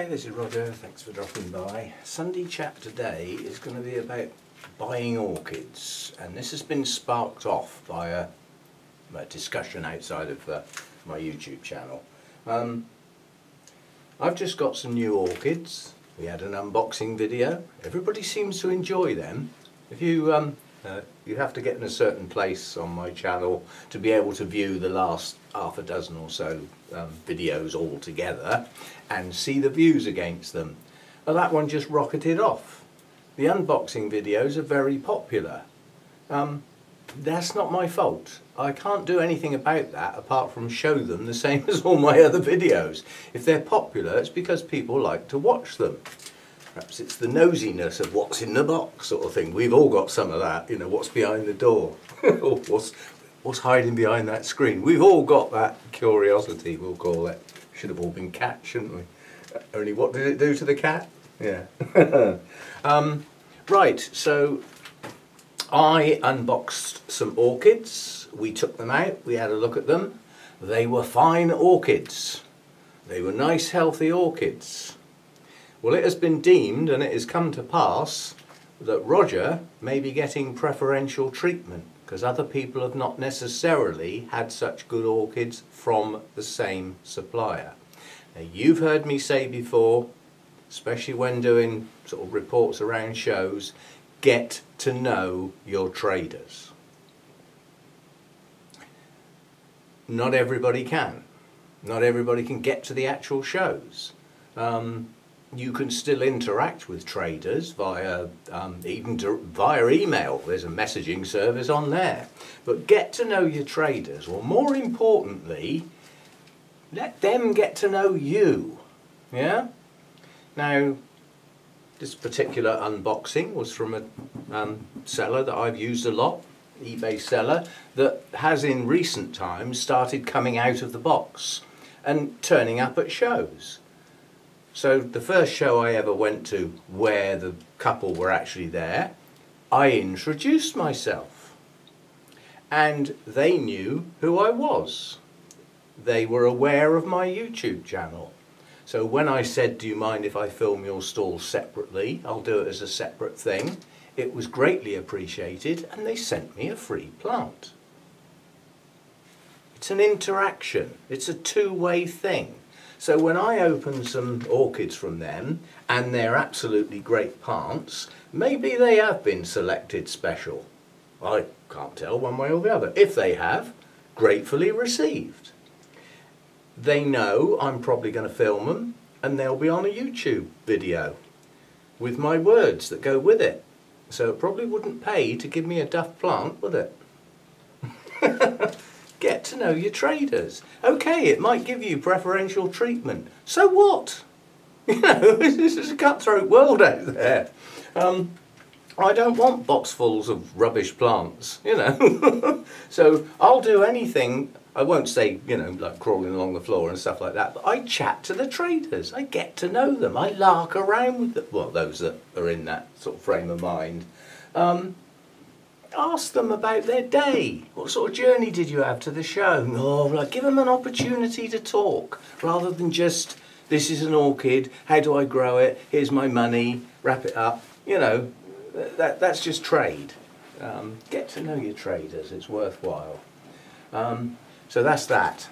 Hi, this is Roger, thanks for dropping by. Sunday chat today is going to be about buying orchids, and this has been sparked off by a discussion outside of my YouTube channel. I've just got some new orchids. We had an unboxing video. Everybody seems to enjoy them. If you you have to get in a certain place on my channel to be able to view the last half a dozen or so videos all together and see the views against them. Well, that one just rocketed off. The unboxing videos are very popular. That's not my fault. I can't do anything about that apart from show them the same as all my other videos. If they're popular, it's because people like to watch them. Perhaps it's the nosiness of what's in the box sort of thing. We've all got some of that, you know, what's behind the door, or what's hiding behind that screen. We've all got that curiosity, we'll call it. Should have all been cat, shouldn't we? Only what did it do to the cat? Yeah. Right, so I unboxed some orchids. We took them out, we had a look at them. They were fine orchids. They were nice, healthy orchids. Well, it has been deemed, and it has come to pass, that Roger may be getting preferential treatment because other people have not necessarily had such good orchids from the same supplier. Now, you've heard me say before, especially when doing sort of reports around shows, get to know your traders. Not everybody can. Not everybody can get to the actual shows. You can still interact with traders via via email. There's a messaging service on there. But get to know your traders, or more importantly, let them get to know you. Yeah? Now, this particular unboxing was from a seller that I've used a lot, eBay seller, that has in recent times started coming out of the box and turning up at shows. So the first show I ever went to where the couple were actually there, I introduced myself and they knew who I was. They were aware of my YouTube channel. So when I said, do you mind if I film your stall separately? I'll do it as a separate thing. It was greatly appreciated and they sent me a free plant. It's an interaction. It's a two-way thing. So when I open some orchids from them, and they're absolutely great plants, maybe they have been selected special. I can't tell one way or the other. If they have, gratefully received. They know I'm probably going to film them, and they'll be on a YouTube video with my words that go with it. So it probably wouldn't pay to give me a duff plant, would it? Get to know your traders. Okay, it might give you preferential treatment. So what? You know, this is a cutthroat world out there. I don't want boxfuls of rubbish plants, you know. So I'll do anything. I won't say, you know, like crawling along the floor and stuff like that, but I chat to the traders. I get to know them. I lark around with them. Well, those that are in that sort of frame of mind. Ask them about their day. What sort of journey did you have to the show? Oh, like, give them an opportunity to talk rather than just, this is an orchid, how do I grow it, here's my money, wrap it up. You know, that's just trade. Get to know your traders, it's worthwhile. So that's that.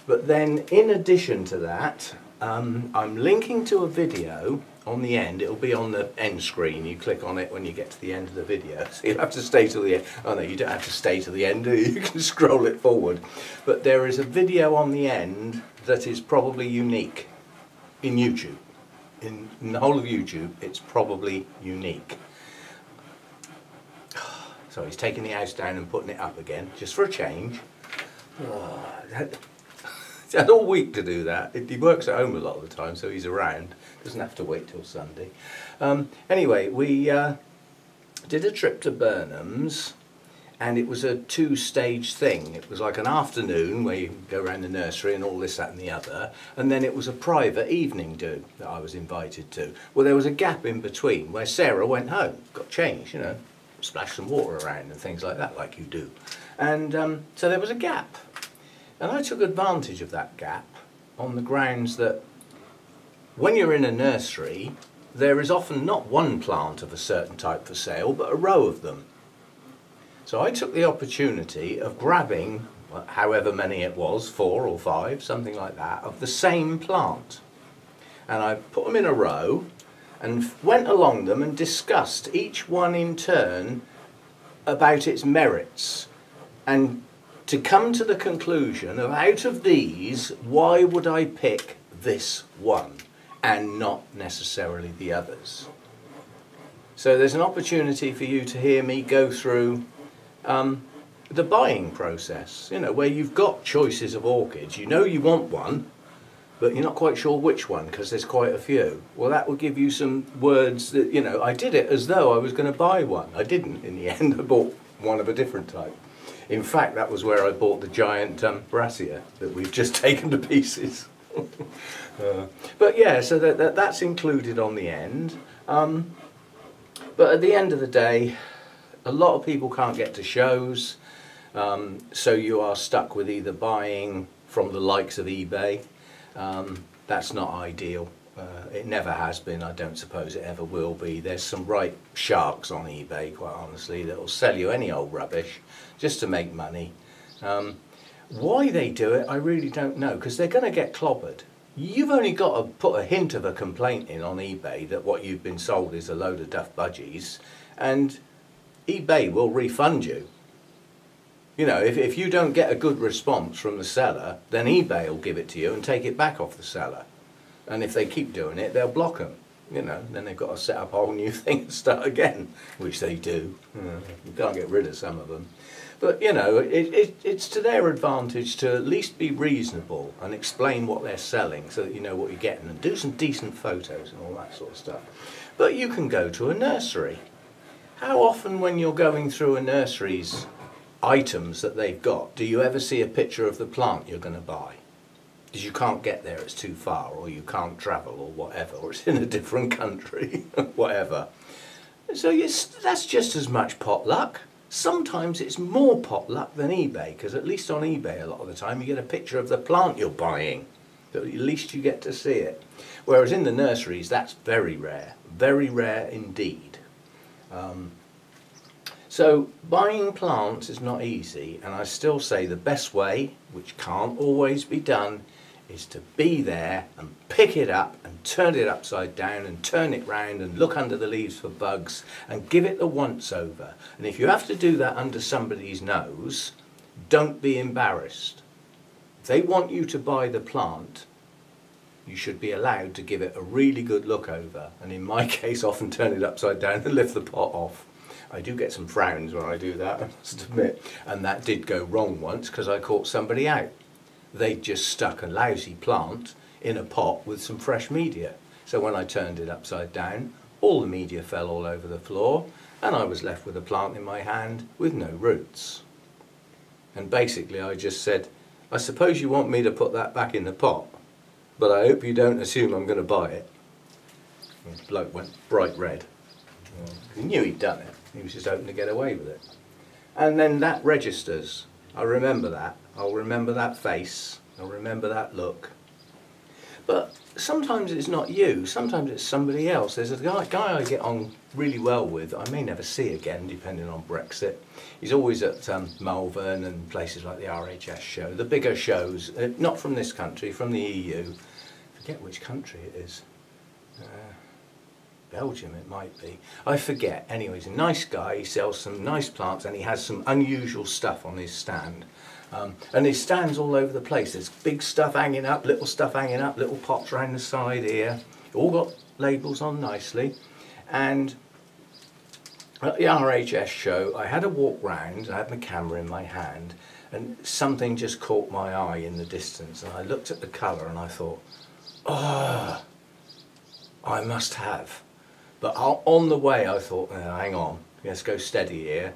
But then in addition to that, I'm linking to a video on the end. It'll be on the end screen. You click on it when you get to the end of the video. So you'll have to stay till the end. Oh no, you don't have to stay till the end, do you? You can scroll it forward. But there is a video on the end that is probably unique in YouTube. In the whole of YouTube, it's probably unique. So he's taking the house down and putting it up again, just for a change. Oh, he's had all week to do that. He works at home a lot of the time, so he's around. Doesn't have to wait till Sunday. Anyway, we did a trip to Burnham's, and it was a two-stage thing. It was like an afternoon where you go around the nursery and all this, that and the other, and then it was a private evening do that I was invited to. Well, there was a gap in between where Sarah went home, got changed, you know, splashed some water around and things like that, like you do. And so there was a gap. And I took advantage of that gap on the grounds that when you're in a nursery, there is often not one plant of a certain type for sale, but a row of them. So I took the opportunity of grabbing, however many it was, 4 or 5, something like that, of the same plant. And I put them in a row and went along them and discussed each one in turn about its merits, and to come to the conclusion of, out of these, why would I pick this one and not necessarily the others? So there's an opportunity for you to hear me go through the buying process, you know, where you've got choices of orchids. You know you want one, but you're not quite sure which one because there's quite a few. Well, that will give you some words that, you know, I did it as though I was going to buy one. I didn't in the end. I bought one of a different type. In fact, that was where I bought the giant brassica that we've just taken to pieces. But yeah, so that's included on the end. But at the end of the day, a lot of people can't get to shows, so you are stuck with either buying from the likes of eBay. That's not ideal. It never has been. I don't suppose it ever will be. There's some right sharks on eBay, quite honestly, that will sell you any old rubbish just to make money. Why they do it, I really don't know, because they're going to get clobbered. You've only got to put a hint of a complaint in on eBay that what you've been sold is a load of duff budgies, and eBay will refund you. You know, if you don't get a good response from the seller, then eBay will give it to you and take it back off the seller. And if they keep doing it, they'll block them. You know, then they've got to set up a whole new thing and start again, which they do. You can't get rid of some of them. But, you know, it's to their advantage to at least be reasonable and explain what they're selling so that you know what you're getting, and do some decent photos and all that sort of stuff. But you can go to a nursery. How often when you're going through a nursery's items that they've got, do you ever see a picture of the plant you're going to buy? Because you can't get there, it's too far, or you can't travel, or whatever, or it's in a different country, whatever. So that's just as much potluck. Sometimes it's more potluck than eBay, because at least on eBay a lot of the time you get a picture of the plant you're buying, so at least you get to see it. Whereas in the nurseries, that's very rare indeed. So buying plants is not easy, and I still say the best way, which can't always be done, is to be there and pick it up and turn it upside down and turn it round and look under the leaves for bugs and give it the once over. And if you have to do that under somebody's nose, don't be embarrassed. If they want you to buy the plant, you should be allowed to give it a really good look over, and in my case often turn it upside down and lift the pot off. I do get some frowns when I do that, I must admit, and that did go wrong once because I caught somebody out. They'd just stuck a lousy plant in a pot with some fresh media. So when I turned it upside down, all the media fell all over the floor, and I was left with a plant in my hand with no roots. And basically I just said, I suppose you want me to put that back in the pot, but I hope you don't assume I'm going to buy it. And the bloke went bright red. He knew he'd done it. He was just hoping to get away with it. And then that registers. I remember that. I'll remember that face. I'll remember that look. But sometimes it's not you. Sometimes it's somebody else. There's a guy I get on really well with. I may never see again, depending on Brexit. He's always at Malvern and places like the RHS show. The bigger shows, not from this country, from the EU. I forget which country it is. Belgium it might be. I forget. Anyway, he's a nice guy. He sells some nice plants and he has some unusual stuff on his stand. And his stand's all over the place. There's big stuff hanging up, little stuff hanging up, little pots around the side here. All got labels on nicely. And at the RHS show, I had a walk round. I had my camera in my hand and something just caught my eye in the distance. And I looked at the colour and I thought, oh, I must have. But on the way I thought, hang on, let's go steady here.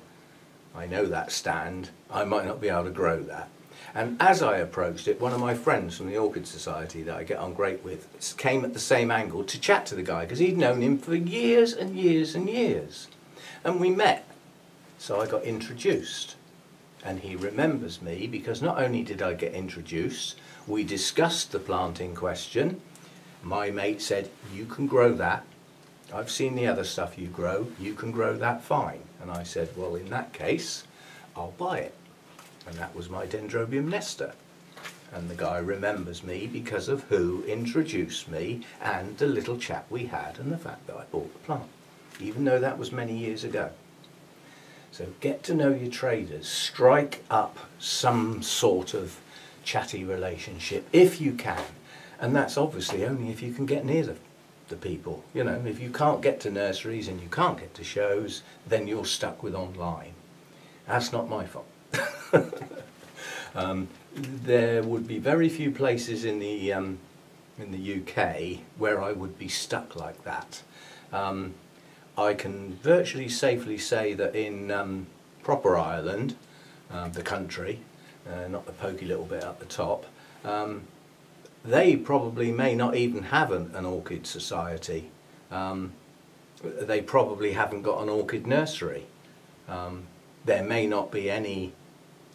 I know that stand, I might not be able to grow that. And as I approached it, one of my friends from the Orchid Society that I get on great with came at the same angle to chat to the guy, because he'd known him for years and years and years. And we met, so I got introduced. And he remembers me because not only did I get introduced, we discussed the plant in question, My mate said, you can grow that. I've seen the other stuff you grow. You can grow that fine. And I said, well, in that case, I'll buy it. And that was my Dendrobium nester. And the guy remembers me because of who introduced me and the little chat we had and the fact that I bought the plant, even though that was many years ago. So get to know your traders, strike up some sort of chatty relationship if you can. And that's obviously only if you can get near the people. You know, if you can't get to nurseries and you can't get to shows, then you're stuck with online. That's not my fault. There would be very few places in the UK where I would be stuck like that. I can virtually safely say that in proper Ireland, the country, not the pokey little bit at the top, they probably may not even have an orchid society. They probably haven't got an orchid nursery. There may not be any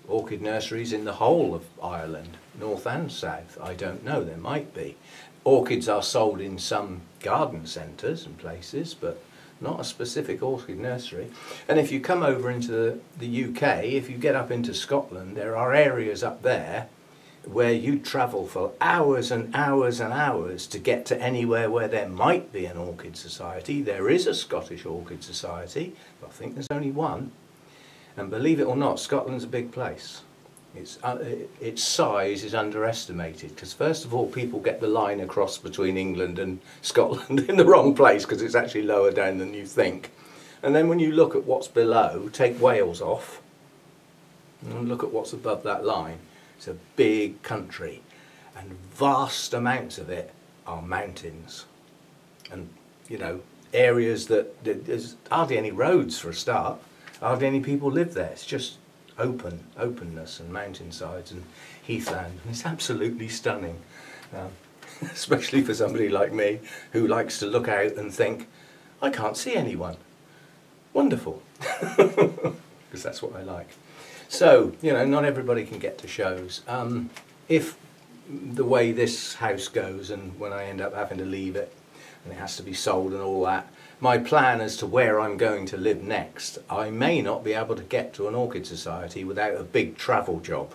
orchid nurseries in the whole of Ireland, north and south. I don't know, there might be. Orchids are sold in some garden centres and places, but not a specific orchid nursery. And if you come over into the UK, if you get up into Scotland, there are areas up there where you travel for hours and hours and hours to get to anywhere where there might be an orchid society. There is a Scottish Orchid Society, but I think there's only one. And believe it or not, Scotland's a big place. Its size is underestimated because first of all people get the line across between England and Scotland in the wrong place because it's actually lower down than you think. And then when you look at what's below, take Wales off and look at what's above that line. It's a big country and vast amounts of it are mountains and, you know, areas that there's hardly any roads for a start. Hardly any people live there. It's just openness and mountainsides and heathland. And it's absolutely stunning, especially for somebody like me who likes to look out and think, I can't see anyone. Wonderful, because that's what I like. So, you know, not everybody can get to shows. If the way this house goes and when I end up having to leave it and it has to be sold and all that, my plan as to where I'm going to live next, I may not be able to get to an orchid society without a big travel job.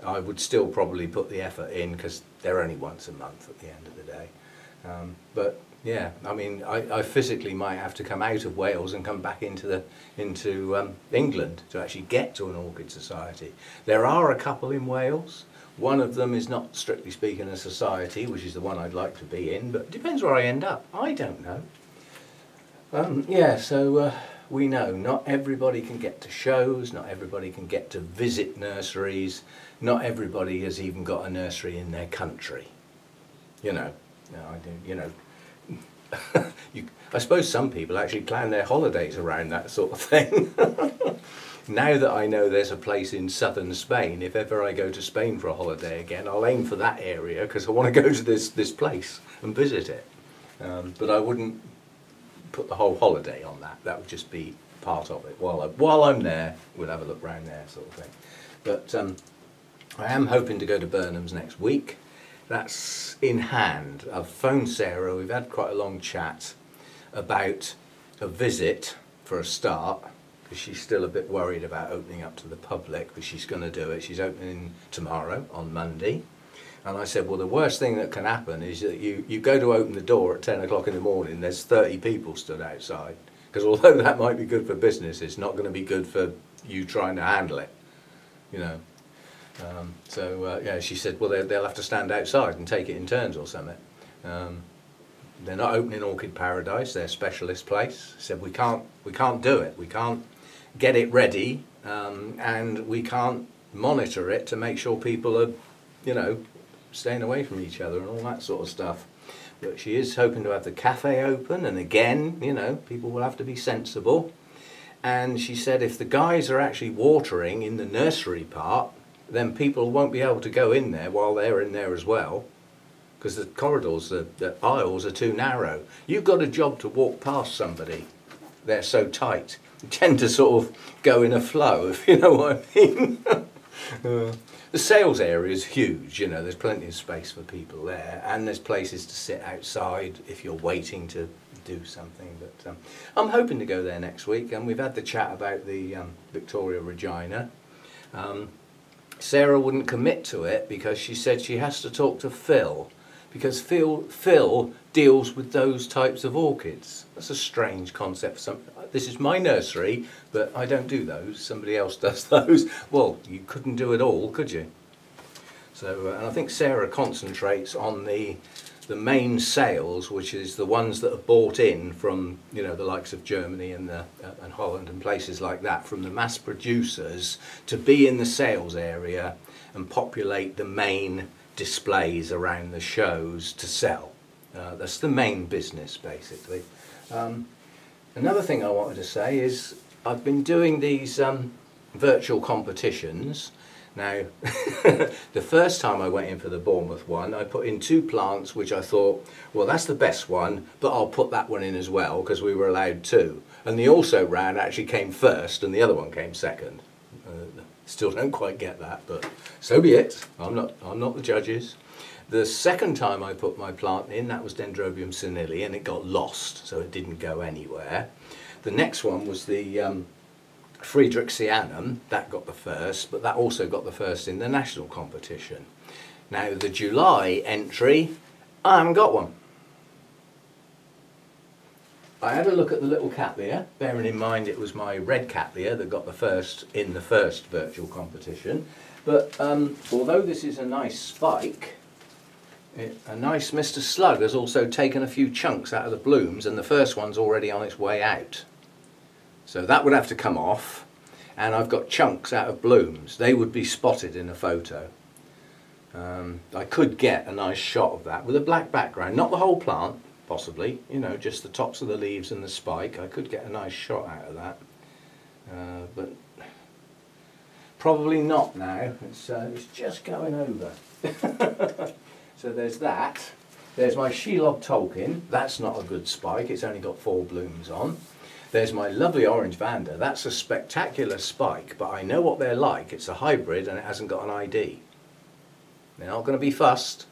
I would still probably put the effort in because they're only once a month at the end of the day. But yeah, I mean, I physically might have to come out of Wales and come back into England to actually get to an orchid society. There are a couple in Wales. One of them is not strictly speaking a society, which is the one I'd like to be in, but it depends where I end up. I don't know. Yeah, so we know not everybody can get to shows, not everybody can get to visit nurseries, not everybody has even got a nursery in their country. You know, I suppose some people actually plan their holidays around that sort of thing. Now that I know there's a place in southern Spain, if ever I go to Spain for a holiday again, I'll aim for that area because I want to go to this place and visit it. But I wouldn't put the whole holiday on that. That would just be part of it. While I'm there, we'll have a look round there, sort of thing. But I am hoping to go to Burnham's next week. That's in hand. I've phoned Sarah. We've had quite a long chat about a visit for a start, because she's still a bit worried about opening up to the public, but she's going to do it. She's opening tomorrow on Monday. And I said, well, the worst thing that can happen is that you go to open the door at 10 o'clock in the morning, there's 30 people stood outside. Because although that might be good for business, it's not going to be good for you trying to handle it, you know. Yeah, she said, well, they'll have to stand outside and take it in turns or something. They're not opening Orchid Paradise, they're a specialist place. Said we can't do it. We can't get it ready, and we can't monitor it to make sure people are, you know, staying away from each other and all that sort of stuff. But she is hoping to have the cafe open, and again, you know, people will have to be sensible. And she said if the guys are actually watering in the nursery part, then people won't be able to go in there while they're in there as well, because the corridors, the aisles are too narrow. You've got a job to walk past somebody. They're so tight. You tend to sort of go in a flow, if you know what I mean. The sales area is huge, you know, there's plenty of space for people there, and there's places to sit outside if you're waiting to do something. But I'm hoping to go there next week, and we've had the chat about the Victoria Regina. Sarah wouldn't commit to it because she said she has to talk to Phil, because Phil deals with those types of orchids. That's a strange concept. This is my nursery, but I don't do those. Somebody else does those. Well, you couldn't do it all, could you? So, and I think Sarah concentrates on the main sales, which is the ones that are bought in from, you know, the likes of Germany and Holland and places like that, from the mass producers, to be in the sales area and populate the main displays around the shows to sell. That's the main business, basically. Another thing I wanted to say is I've been doing these virtual competitions. Now, the first time I went in for the Bournemouth one, I put in 2 plants which I thought, well, that's the best one, but I'll put that one in as well because we were allowed 2. And the also ran actually came first and the other one came second. Still don't quite get that, but so be it. I'm not the judges. The second time I put my plant in, that was Dendrobium senile, and it got lost, so it didn't go anywhere. The next one was the Friedrichsianum. That got the first, but that also got the first in the national competition. Now the July entry, I haven't got one. I had a look at the little Cattleya, bearing in mind it was my red Cattleya that got the first in the first virtual competition. But although this is a nice spike, a nice Mr. Slug has also taken a few chunks out of the blooms, and the first one's already on its way out. So that would have to come off, and I've got chunks out of blooms. They would be spotted in a photo. I could get a nice shot of that with a black background, not the whole plant, possibly, you know, just the tops of the leaves and the spike. I could get a nice shot out of that, but probably not now. It's just going over. So there's that. There's my Shelob Tolkien. That's not a good spike. It's only got 4 blooms on. There's my lovely orange Vanda. That's a spectacular spike, but I know what they're like. It's a hybrid and it hasn't got an ID. They're not going to be fussed.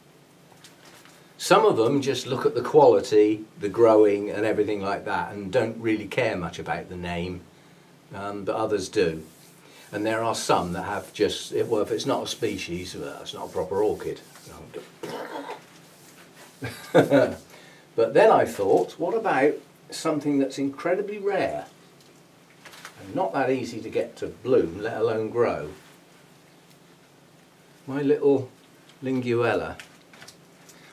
Some of them just look at the quality, the growing and everything like that, and don't really care much about the name, but others do. And there are some that have just, well, if it's not a species, well, it's not a proper orchid. But then I thought, what about something that's incredibly rare and not that easy to get to bloom, let alone grow? My little Linguella,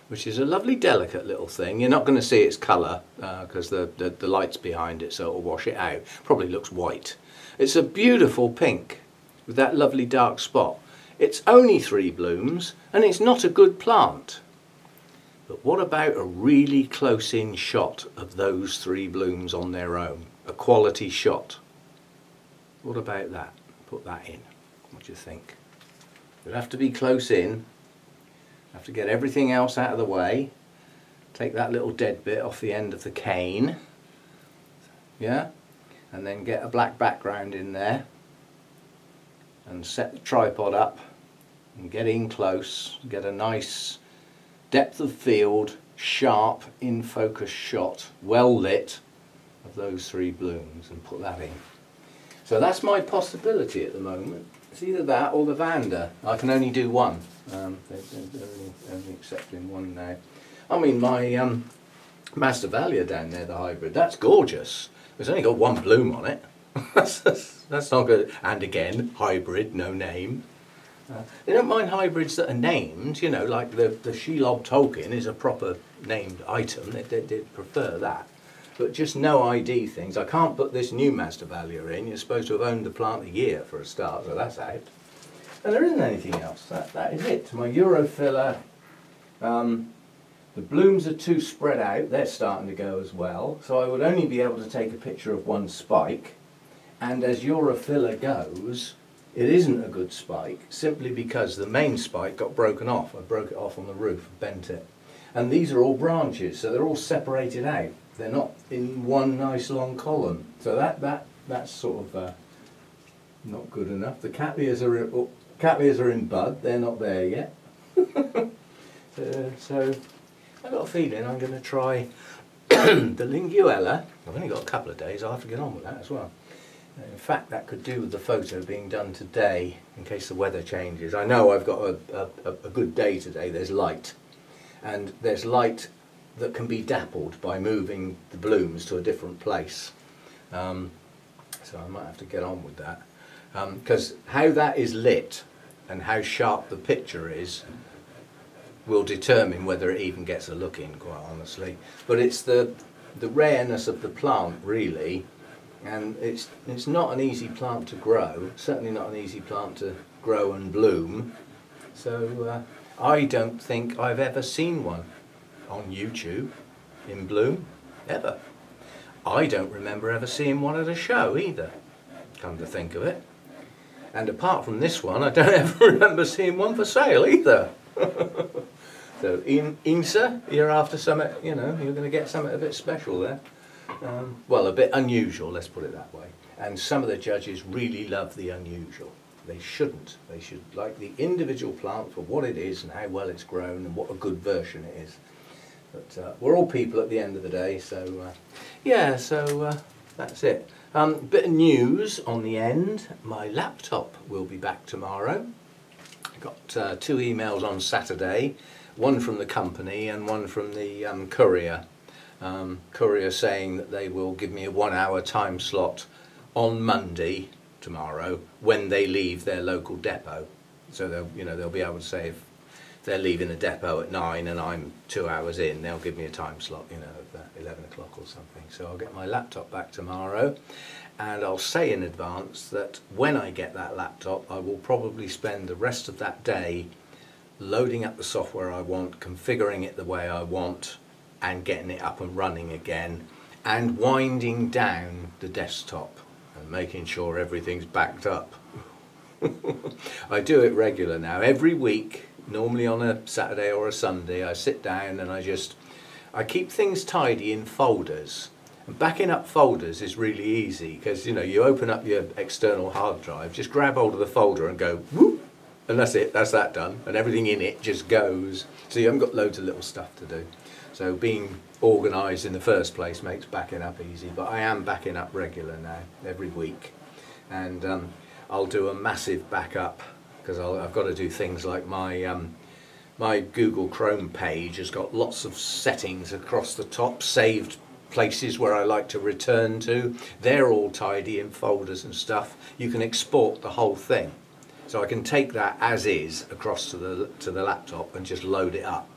which is a lovely delicate little thing. You're not going to see its colour because the light's behind it, so it'll wash it out. Probably looks white. It's a beautiful pink with that lovely dark spot. It's only 3 blooms and it's not a good plant. But what about a really close-in shot of those 3 blooms on their own? A quality shot. What about that? Put that in. What do you think? It'll have to be close in. Have to get everything else out of the way. Take that little dead bit off the end of the cane. Yeah? And then get a black background in there. And set the tripod up. And get in close. Get a nice depth of field, sharp, in focus shot, well lit, of those 3 blooms, and put that in. So that's my possibility at the moment. It's either that or the Vanda. I can only do one. They're only accepting one now. I mean, my Masdevallia down there, the hybrid, that's gorgeous. It's only got 1 bloom on it. That's not good. And again, hybrid, no name. They don't mind hybrids that are named, you know, like the Shelob Tolkien is a proper named item. They prefer that. But just no ID things. I can't put this new Masdevallia in. You're supposed to have owned the plant a year for a start, so that's out. And there isn't anything else. That is it. My Europhila, the blooms are too spread out. They're starting to go as well. So I would only be able to take a picture of 1 spike. And as Europhila goes, it isn't a good spike, simply because the main spike got broken off. I broke it off on the roof, bent it. And these are all branches, so they're all separated out. They're not in one nice long column. So that's sort of not good enough. The Cattleyas are Cattleyas are in bud, they're not there yet. So I've got a feeling I'm going to try the Linguella. I've only got a couple of days, I'll have to get on with that as well. In fact, that could do with the photo being done today, in case the weather changes. I know I've got a good day today, there's light. And there's light that can be dappled by moving the blooms to a different place. So I might have to get on with that. Because how that is lit and how sharp the picture is will determine whether it even gets a look in, quite honestly. But it's the rareness of the plant, really. And it's not an easy plant to grow, certainly not an easy plant to grow and bloom. So I don't think I've ever seen one on YouTube in bloom, ever. I don't remember ever seeing one at a show either, come to think of it. And apart from this one, I don't ever remember seeing one for sale either. So Insa, you're after something, you know, you're going to get something a bit special there. Well, a bit unusual, let's put it that way. And some of the judges really love the unusual. They shouldn't. They should like the individual plant for what it is and how well it's grown and what a good version it is. But we're all people at the end of the day, so yeah, so that's it. Bit of news on the end. My laptop will be back tomorrow. I got 2 emails on Saturday, one from the company and one from the courier. Courier saying that they will give me a 1-hour time slot on Monday, tomorrow, when they leave their local depot. So they'll be able to say if they're leaving the depot at 9 and I'm 2 hours in, they'll give me a time slot, you know, of 11 o'clock or something. So I'll get my laptop back tomorrow, and I'll say in advance that when I get that laptop, I will probably spend the rest of that day loading up the software I want, configuring it the way I want, and getting it up and running again, and winding down the desktop and making sure everything's backed up. I do it regular now. Every week, normally on a Saturday or a Sunday, I sit down and I keep things tidy in folders. And backing up folders is really easy because, you know, you open up your external hard drive, just grab hold of the folder and go whoop, and that's it, that's that done, and everything in it just goes. So you haven't got loads of little stuff to do. So being organised in the first place makes backing up easy, but I am backing up regular now, every week. And I'll do a massive backup because I've got to do things like my Google Chrome page has got lots of settings across the top, saved places where I like to return to. They're all tidy in folders and stuff. You can export the whole thing. So I can take that as is across to the laptop and just load it up.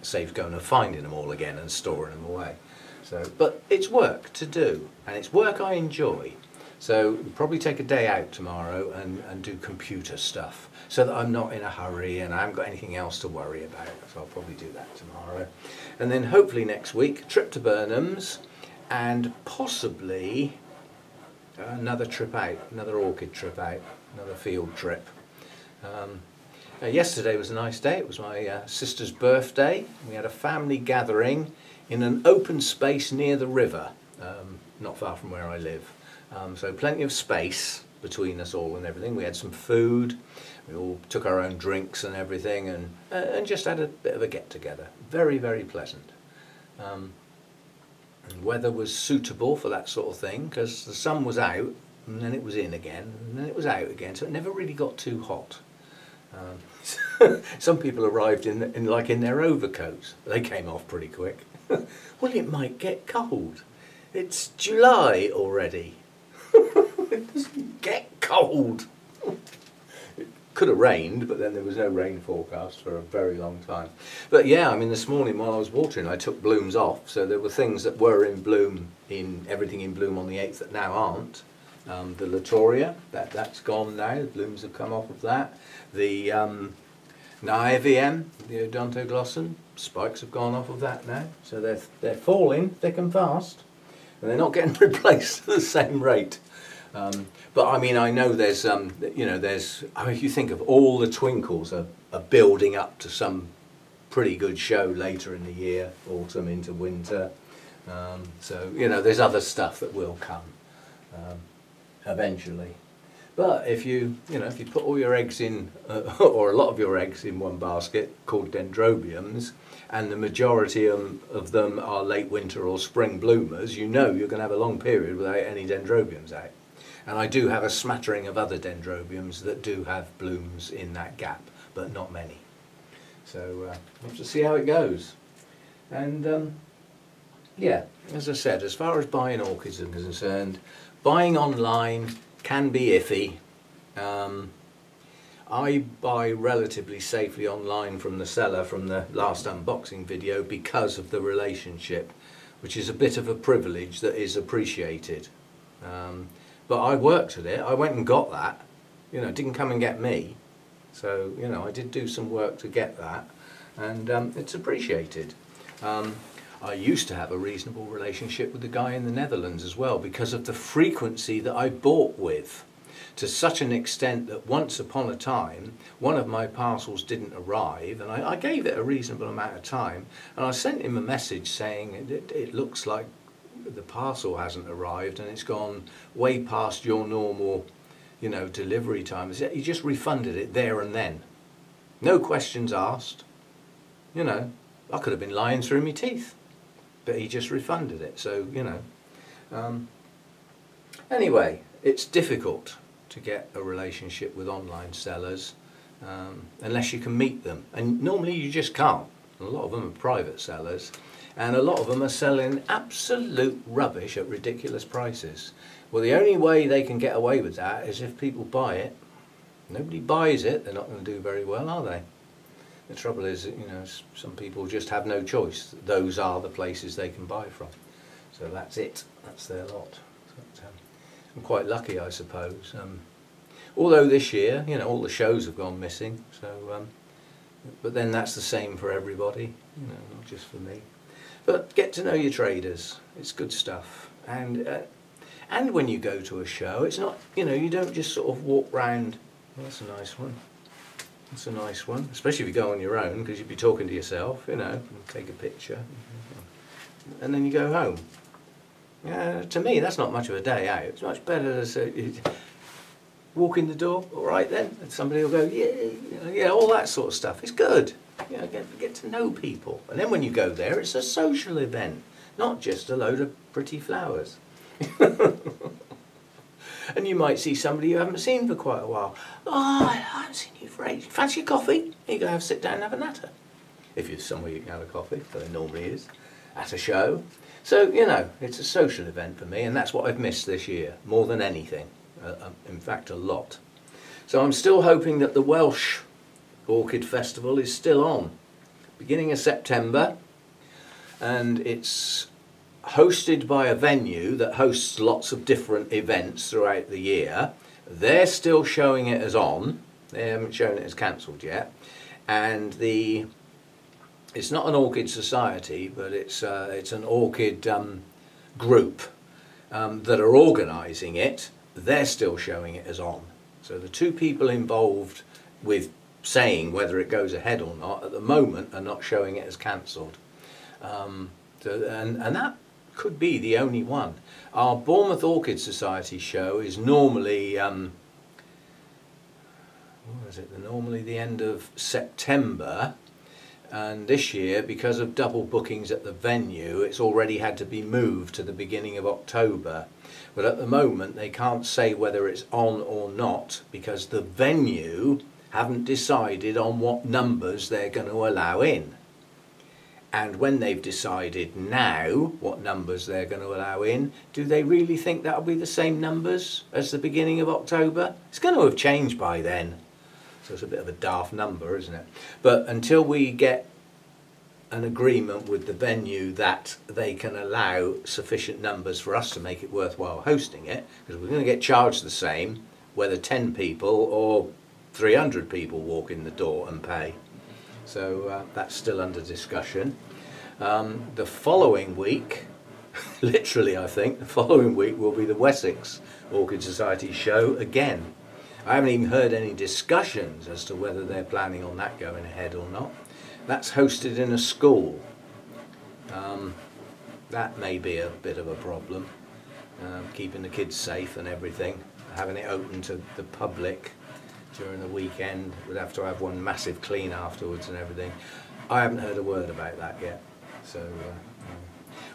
Saves going and finding them all again and storing them away. So, but it's work to do, and it's work I enjoy. So we'll probably take a day out tomorrow and do computer stuff so that I'm not in a hurry and I haven't got anything else to worry about. So I'll probably do that tomorrow. And then hopefully next week, trip to Burnham's and possibly another trip out, another orchid trip out, another field trip. Yesterday was a nice day. It was my sister's birthday. We had a family gathering in an open space near the river, not far from where I live. So plenty of space between us all and everything. We had some food, we all took our own drinks and everything, and just had a bit of a get-together. Very, very pleasant. And weather was suitable for that sort of thing because the sun was out and then it was in again and then it was out again, so it never really got too hot. Some people arrived in their overcoats. They came off pretty quick. Well, it might get cold. It's July already. It doesn't get cold. It could have rained, but then there was no rain forecast for a very long time. But yeah, I mean, this morning while I was watering, I took blooms off. So there were things that were in bloom, everything in bloom on the 8th that now aren't. The Latoria, that's gone now. The blooms have come off of that. The Naiviem, the Odontoglossum, spikes have gone off of that now. So they're falling thick and fast, and they're not getting replaced at the same rate. But I mean, I know there's I mean, if you think of all the twinkles are building up to some pretty good show later in the year, autumn into winter. So, you know, there's other stuff that will come eventually. But if you put all your eggs in, or a lot of your eggs in one basket called dendrobiums, and the majority of them are late winter or spring bloomers, you know you're going to have a long period without any dendrobiums out. And I do have a smattering of other dendrobiums that do have blooms in that gap, but not many. So we'll have to see how it goes. And yeah, as I said, as far as buying orchids are concerned, buying online can be iffy. I buy relatively safely online from the seller from the last unboxing video because of the relationship, which is a bit of a privilege that is appreciated. But I worked at it, I went and got that, it didn't come and get me. So, I did do some work to get that, and it's appreciated. I used to have a reasonable relationship with the guy in the Netherlands as well because of the frequency that I bought with, to such an extent that once upon a time one of my parcels didn't arrive, and I gave it a reasonable amount of time, and I sent him a message saying it looks like the parcel hasn't arrived and it's gone way past your normal delivery time. He just refunded it there and then, no questions asked. I could have been lying through my teeth, but he just refunded it. So anyway, it's difficult to get a relationship with online sellers unless you can meet them, and normally you just can't. A lot of them are private sellers, and a lot of them are selling absolute rubbish at ridiculous prices. Well, the only way they can get away with that is if people buy it. Nobody buys it, they're not going to do very well, are they? The trouble is, some people just have no choice. Those are the places they can buy from. So that's it. That's their lot. But, I'm quite lucky, I suppose. Although this year, all the shows have gone missing. So, but then that's the same for everybody, not just for me. But get to know your traders. It's good stuff. And when you go to a show, it's not, you don't just sort of walk round. Oh, that's a nice one. That's a nice one, especially if you go on your own, because you'd be talking to yourself, and take a picture, and then you go home. To me, that's not much of a day out. It's much better to say, walk in the door, all right then, and somebody will go, yeah, all that sort of stuff. It's good. Get to know people. And then when you go there, it's a social event, not just a load of pretty flowers. And you might see somebody you haven't seen for quite a while. Oh, I haven't seen you for ages. Fancy a coffee? You go sit down and have a natter. If you're somewhere you can have a coffee, so it normally is, at a show. So, it's a social event for me, and that's what I've missed this year, more than anything. In fact, a lot. So I'm still hoping that the Welsh Orchid Festival is still on, beginning of September, and it's hosted by a venue that hosts lots of different events throughout the year. They're still showing it as on. They haven't shown it as cancelled yet. And it's not an orchid society, but it's an orchid group that are organising it. They're still showing it as on. So the two people involved with saying whether it goes ahead or not at the moment are not showing it as cancelled. And that could be the only one. Our Bournemouth Orchid Society show is normally normally the end of September, and this year, because of double bookings at the venue, it's already had to be moved to the beginning of October. But at the moment they can't say whether it's on or not, because the venue haven't decided on what numbers they're going to allow in. And when they've decided now what numbers they're going to allow in, do they really think that'll be the same numbers as the beginning of October? It's going to have changed by then. So it's a bit of a daft number, isn't it? But until we get an agreement with the venue that they can allow sufficient numbers for us to make it worthwhile hosting it, because we're going to get charged the same whether 10 people or 300 people walk in the door and pay. So that's still under discussion. The following week, literally I think, the following week will be the Wessex Orchid Society show again. I haven't even heard any discussions as to whether they're planning on that going ahead or not. That's hosted in a school. That may be a bit of a problem, keeping the kids safe and everything. having it open to the public during the weekend. We'd have to have one massive clean afterwards and everything. I haven't heard a word about that yet, so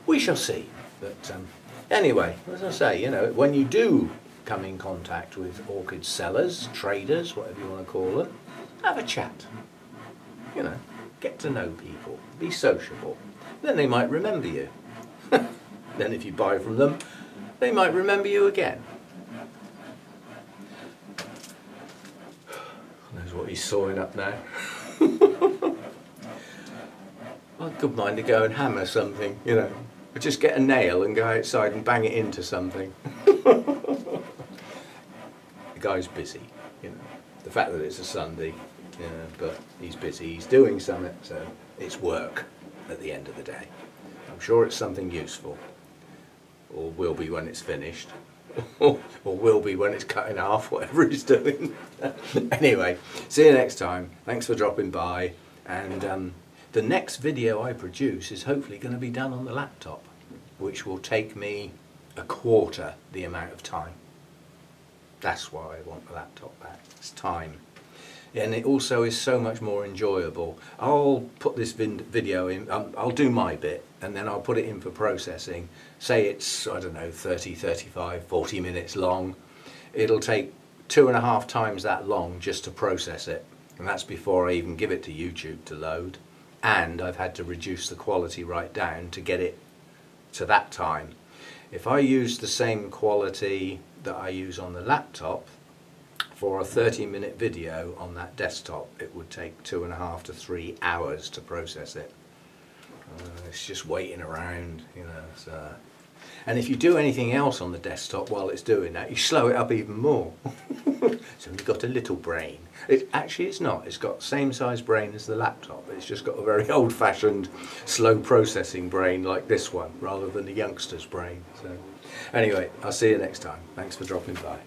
we shall see. But anyway, as I say, you know, when you do come in contact with orchid sellers, traders, whatever you want to call them, have a chat. You know, get to know people, be sociable. Then they might remember you. Then if you buy from them, they might remember you again. Knows what he's sawing up now. I could mind to go and hammer something, you know. Or just get a nail and go outside and bang it into something. The guy's busy, you know. The fact that it's a Sunday, yeah, but he's busy, he's doing something, so it's work at the end of the day. I'm sure it's something useful, or will be when it's finished, or will be when it's cut in half, whatever he's doing. Anyway, see you next time. Thanks for dropping by, and the next video I produce is hopefully going to be done on the laptop, which will take me a quarter the amount of time. That's why I want the laptop back. It's time. And it also is so much more enjoyable. I'll put this video in, I'll do my bit, and then I'll put it in for processing. Say it's, I don't know, 30, 35, 40 minutes long. It'll take 2.5 times that long just to process it. And that's before I even give it to YouTube to load. And I've had to reduce the quality right down to get it to that time. If I use the same quality that I use on the laptop, for a 30-minute video on that desktop, it would take 2.5 to 3 hours to process it. It's just waiting around, you know. So. And if you do anything else on the desktop while it's doing that, you slow it up even more. It's only got a little brain. Actually, it's not. It's got the same size brain as the laptop. It's just got a very old-fashioned, slow processing brain like this one, rather than a youngster's brain. So, anyway, I'll see you next time. Thanks for dropping by.